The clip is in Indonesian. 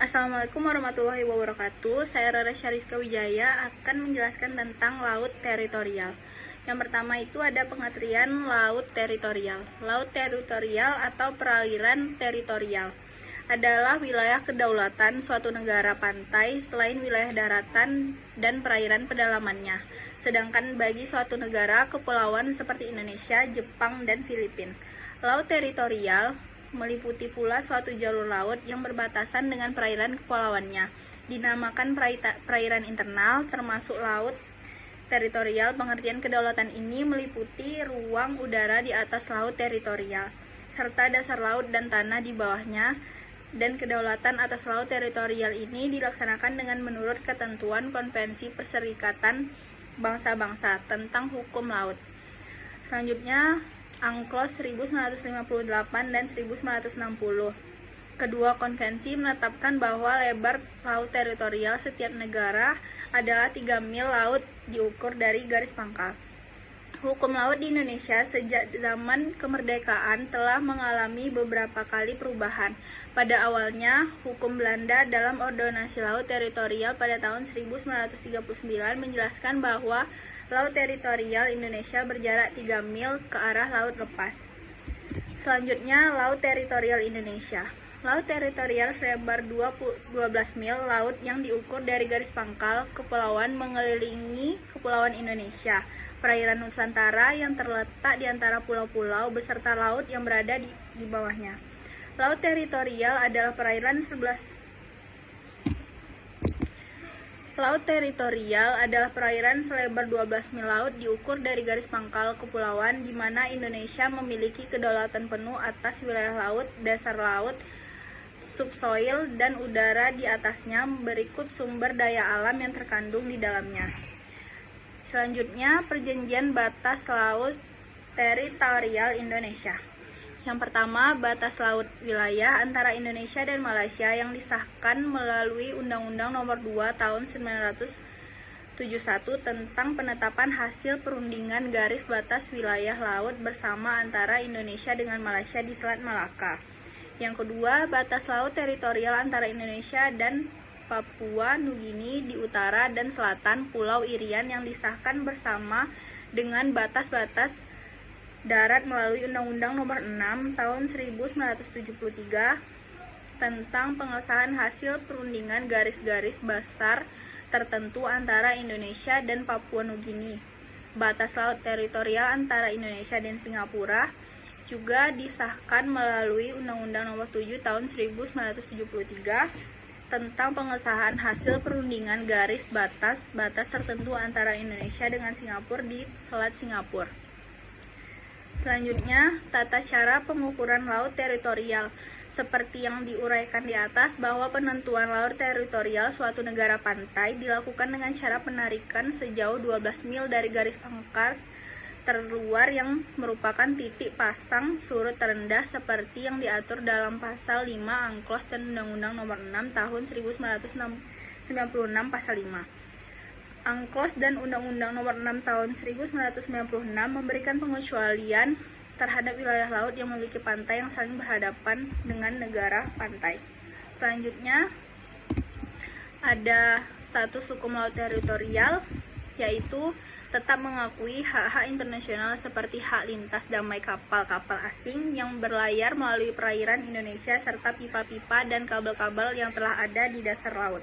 Assalamualaikum warahmatullahi wabarakatuh. Saya Rara Syariska Wijaya akan menjelaskan tentang laut teritorial. Yang pertama itu ada pengertian laut teritorial. Laut teritorial atau perairan teritorial adalah wilayah kedaulatan suatu negara pantai selain wilayah daratan dan perairan pedalamannya. Sedangkan bagi suatu negara kepulauan seperti Indonesia, Jepang, dan Filipina, laut teritorial meliputi pula suatu jalur laut yang berbatasan dengan perairan kepulauannya. Dinamakan perairan internal, termasuk laut teritorial. Pengertian kedaulatan ini meliputi ruang udara di atas laut teritorial, serta dasar laut dan tanah di bawahnya. Dan kedaulatan atas laut teritorial ini dilaksanakan dengan menurut ketentuan Konvensi Perserikatan Bangsa-Bangsa tentang Hukum Laut. Selanjutnya, UNCLOS 1958 dan 1960. Kedua konvensi menetapkan bahwa lebar laut teritorial setiap negara adalah 3 mil laut diukur dari garis pangkal. Hukum laut di Indonesia sejak zaman kemerdekaan telah mengalami beberapa kali perubahan. Pada awalnya, hukum Belanda dalam Ordonansi Laut Teritorial pada tahun 1939 menjelaskan bahwa laut teritorial Indonesia berjarak 3 mil ke arah laut lepas. Selanjutnya, laut teritorial Indonesia. Laut teritorial selebar 12 mil laut yang diukur dari garis pangkal kepulauan mengelilingi kepulauan Indonesia, perairan Nusantara yang terletak di antara pulau-pulau beserta laut yang berada di bawahnya. Laut teritorial adalah perairan 11 Laut teritorial adalah perairan selebar 12 mil laut diukur dari garis pangkal kepulauan di mana Indonesia memiliki kedaulatan penuh atas wilayah laut, dasar laut, subsoil, dan udara di atasnya. Berikut sumber daya alam yang terkandung di dalamnya. Selanjutnya, Perjanjian Batas Laut Teritorial Indonesia. Yang pertama, batas laut wilayah antara Indonesia dan Malaysia yang disahkan melalui Undang-Undang Nomor 2 Tahun 1971 tentang penetapan hasil perundingan garis batas wilayah laut bersama antara Indonesia dengan Malaysia di Selat Malaka. Yang kedua, batas laut teritorial antara Indonesia dan Papua Nugini di utara dan selatan Pulau Irian yang disahkan bersama dengan batas-batas darat melalui Undang-Undang Nomor 6 Tahun 1973 tentang pengesahan hasil perundingan garis-garis besar tertentu antara Indonesia dan Papua Nugini. Batas laut teritorial antara Indonesia dan Singapura juga disahkan melalui Undang-Undang Nomor 7 Tahun 1973 tentang pengesahan hasil perundingan garis batas tertentu antara Indonesia dengan Singapura di Selat Singapura. Selanjutnya, tata cara pengukuran laut teritorial. Seperti yang diuraikan di atas bahwa penentuan laut teritorial suatu negara pantai dilakukan dengan cara penarikan sejauh 12 mil dari garis pangkal terluar yang merupakan titik pasang surut terendah seperti yang diatur dalam pasal 5 UNCLOS dan Undang-Undang Nomor 6 Tahun 1996 pasal 5. UNCLOS dan Undang-Undang Nomor 6 Tahun 1996 memberikan pengecualian terhadap wilayah laut yang memiliki pantai yang saling berhadapan dengan negara pantai. Selanjutnya ada status hukum laut teritorial, yaitu tetap mengakui hak-hak internasional seperti hak lintas damai kapal-kapal asing yang berlayar melalui perairan Indonesia serta pipa-pipa dan kabel-kabel yang telah ada di dasar laut.